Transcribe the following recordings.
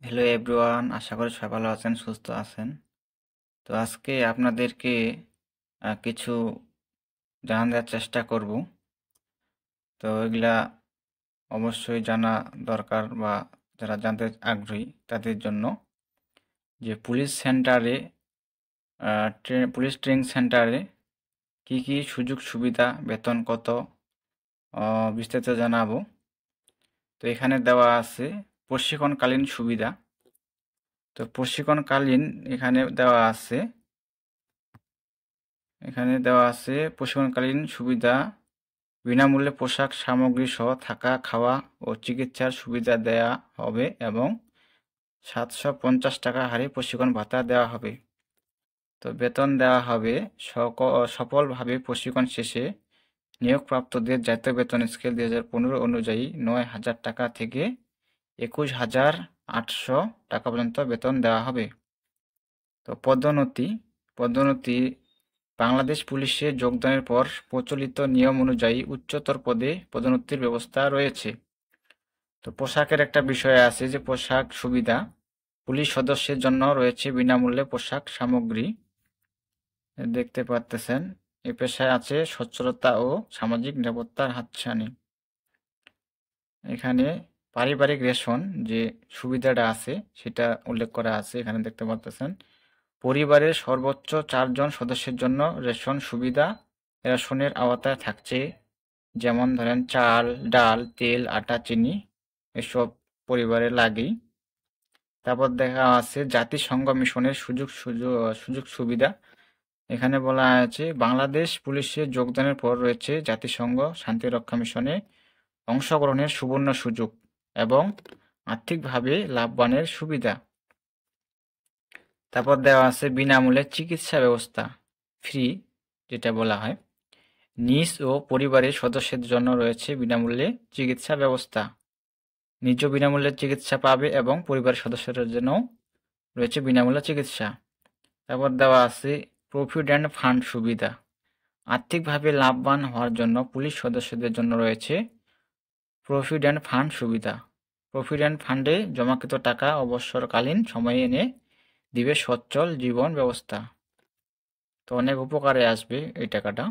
Hello everyone, আশা করি সবাই ভালো আছেন, সুস্থ আছেন। তো আজকে আপনাদেরকে কিছু জানার চেষ্টা করব। তো এগুলা অবশ্যই জানা দরকার, বা যারা জানতে আগ্রহী তাদের জন্য, যে পুলিশ সেন্টারে, পুলিশ ট্রেনিং সেন্টারে কি কি সুযোগ সুবিধা, বেতন কত, বিস্তারিত জানাবো। তো এখানে দেওয়া আছে প্রশিক্ষণকালীন সুবিধা। তো প্রশিক্ষণকালীন এখানে দেওয়া আছে প্রশিক্ষণকালীন সুবিধা: বিনামূল্যে পোশাক সামগ্রী সহ থাকা, খাওয়া ও চিকিৎসার সুবিধা দেয়া হবে এবং 750 টাকা হারে প্রশিক্ষণ ভাতা দেওয়া হবে। তো বেতন দেওয়া হবে সফলভাবে প্রশিক্ষণ শেষে নিয়োগপ্রাপ্তদের জাতীয় বেতন স্কেল 2015 অনুযায়ী 9,000 টাকা থেকে 21,800 টাকা পর্যন্ত বেতন দেওয়া হবে। তো পদোন্নতি বাংলাদেশ পুলিশে যোগদানের পর প্রচলিত নিয়ম অনুযায়ী উচ্চতর পদে পদোন্নতির ব্যবস্থা রয়েছে। তো পোশাকের একটা বিষয় আছে, যে পোশাক সুবিধা: পুলিশ সদস্যের জন্য রয়েছে বিনামূল্যে পোশাক সামগ্রী, দেখতে পাচ্তেছেন। এ পেশায় আছে সচ্ছলতা ও সামাজিক নিরাপত্তার হাতছানি। এখানে পারিবারিক রেশন যে সুবিধাটা আছে সেটা উল্লেখ করা আছে, এখানে দেখতে পাচ্তেছেন। পরিবারের সর্বোচ্চ 4 জন সদস্যের জন্য রেশন সুবিধা রেশনের আওতায় থাকছে, যেমন ধরেন চাল, ডাল, তেল, আটা, চিনি এসব পরিবারে লাগেই। তারপর দেখা আছে জাতিসংঘ মিশনের সুযোগ সুবিধা। এখানে বলা আছে বাংলাদেশ পুলিশে যোগদানের পর রয়েছে জাতিসংঘ শান্তিরক্ষা মিশনে অংশগ্রহণের সুবর্ণ সুযোগ এবং আর্থিকভাবে লাভবানের সুবিধা। তারপর দেওয়া আছে বিনামূল্যে চিকিৎসা ব্যবস্থা, ফ্রি যেটা বলা হয়। নিজ ও পরিবারের সদস্যদের জন্য রয়েছে বিনামূল্যে চিকিৎসা ব্যবস্থা। নিজেও বিনামূল্যে চিকিৎসা পাবে এবং পরিবারের সদস্যদের জন্যও রয়েছে বিনামূল্যে চিকিৎসা। তারপর দেওয়া আছে প্রভিডেন্ট ফান্ড সুবিধা। আর্থিকভাবে লাভবান হওয়ার জন্য পুলিশ সদস্যদের জন্য রয়েছে প্রভিডেন্ট ফান্ড সুবিধা। প্রভিডেন্ট ফান্ডে জমাকৃত টাকা অবসরকালীন সময়ে এনে দিবে সচ্ছল জীবন ব্যবস্থা। তো অনেক উপকারে আসবে এই টাকাটা।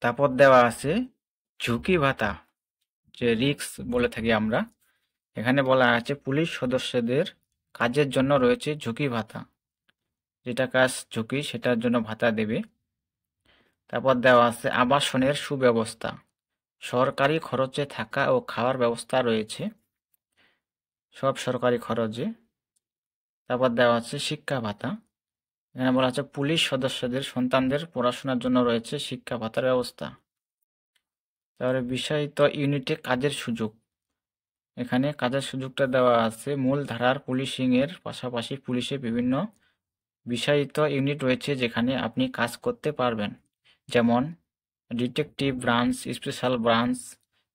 তারপর দেওয়া আছে ঝুঁকি ভাতা, যে রিস্ক বলে থাকি আমরা। এখানে বলা আছে পুলিশ সদস্যদের কাজের জন্য রয়েছে ঝুঁকি ভাতা, যেটা কাজ ঝুঁকি সেটার জন্য ভাতা দেবে। তারপর দেওয়া আছে আবাসনের সুব্যবস্থা, সরকারি খরচে থাকা ও খাওয়ার ব্যবস্থা রয়েছে, সব সরকারি খরচে। তারপর দেওয়া আছে শিক্ষা ভাতা। এখানে বলা আছে পুলিশ সদস্যদের সন্তানদের পড়াশোনার জন্য রয়েছে শিক্ষা ভাতার ব্যবস্থা। তারপরে বিষয়িত ইউনিটে কাজের সুযোগ। এখানে কাজের সুযোগটা দেওয়া আছে মূলধারার পুলিশিং এর পাশাপাশি পুলিশে বিভিন্ন বিষয়িত ইউনিট রয়েছে যেখানে আপনি কাজ করতে পারবেন, যেমন detective branch, special branch,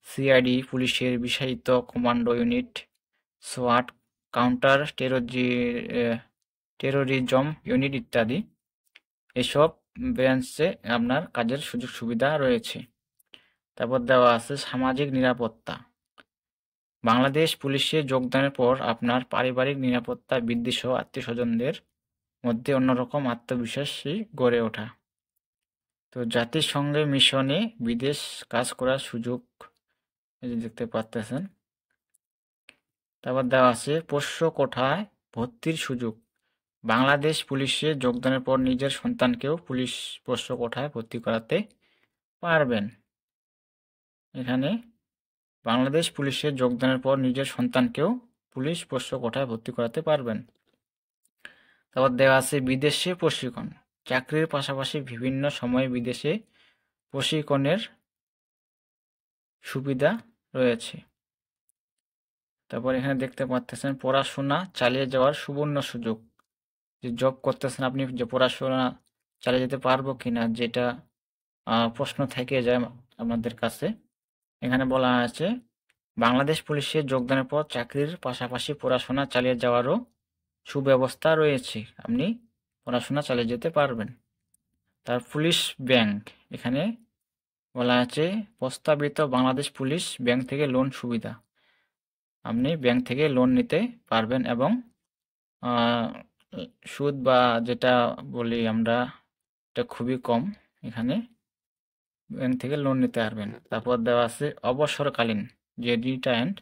CID, পুলিশের বিষয়িত কমান্ডো ইউনিট, সোয়াট, কাউন্টার টেরোরিজম ইউনিট ইত্যাদি। এসব ব্রাঞ্চে আপনার কাজের সুযোগ সুবিধা রয়েছে। তারপর দেওয়া আছে সামাজিক নিরাপত্তা। বাংলাদেশ পুলিশে যোগদানের পর আপনার পারিবারিক নিরাপত্তা বৃদ্ধি সহ আত্মীয়স্বজনদের মধ্যে অন্যরকম আত্মবিশ্বাসী গড়ে ওঠা। তো জাতিসংঘের মিশনে বিদেশ কাজ করার সুযোগ, এই যে দেখতে পাচ্তেছেন। তারপর দেওয়া আছে পোষ্য কোঠায় ভর্তির সুযোগ। বাংলাদেশ পুলিশে যোগদানের পর নিজের সন্তানকেও পুলিশ পোষ্য কোঠায় ভর্তি করাতে পারবেন। এখানে বাংলাদেশ পুলিশে যোগদানের পর নিজের সন্তানকেও পুলিশ পোষ্য কোঠায় ভর্তি করাতে পারবেন। তারপর দেওয়া আছে বিদেশে প্রশিক্ষণ। চাকরির পাশাপাশি বিভিন্ন সময়ে বিদেশে প্রশিক্ষণের সুবিধা রয়েছে। তারপর এখানে দেখতে পাচ্ছেন পড়াশোনা চালিয়ে যাওয়ার সুবর্ণ সুযোগ। যে জব করতেছেন আপনি, যে পড়াশোনা চালিয়ে যেতে পারবো কিনা, যেটা প্রশ্ন থেকে যায় আমাদের কাছে। এখানে বলা আছে বাংলাদেশ পুলিশে যোগদানের পর চাকরির পাশাপাশি পড়াশোনা চালিয়ে যাওয়ারও সুব্যবস্থা রয়েছে, আপনি পড়াশোনা চালিয়ে যেতে পারবেন। তার পুলিশ ব্যাংক, এখানে বলা আছে প্রস্তাবিত বাংলাদেশ পুলিশ ব্যাংক থেকে লোন সুবিধা। আপনি ব্যাংক থেকে লোন নিতে পারবেন এবং সুদ বা যেটা বলি আমরা, এটা খুবই কম। এখানে ব্যাংক থেকে লোন নিতে পারবেন। তারপর দেওয়া আছে অবসরকালীন, যে রিটায়ার্ড,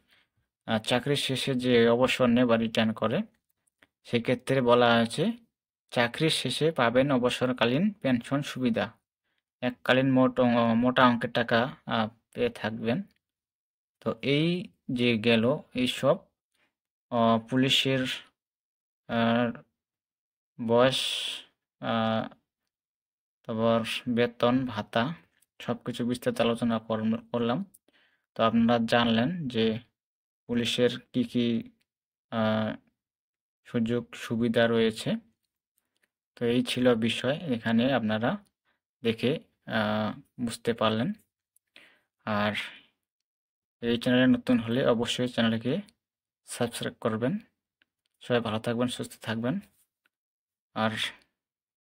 চাকরির শেষে যে অবসর নেয় বা রিটায়ার করে, সেক্ষেত্রে বলা হয়েছে চাকরির শেষে পাবেন অবসরকালীন পেনশন সুবিধা। এককালীন মোটা অঙ্কের টাকা পেয়ে থাকবেন। তো এই যে গেল এইসব পুলিশের বয়স, তারপর বেতন ভাতা, সব কিছু বিস্তারিত আলোচনা করলাম। তো আপনারা জানলেন যে পুলিশের কি কি সুযোগ সুবিধা রয়েছে। তো এই ছিল বিষয়, এখানে আপনারা দেখে বুঝতে পারলেন। আর এই চ্যানেলে নতুন হলে অবশ্যই চ্যানেলকে সাবস্ক্রাইব করবেন। সবাই ভালো থাকবেন, সুস্থ থাকবেন। আর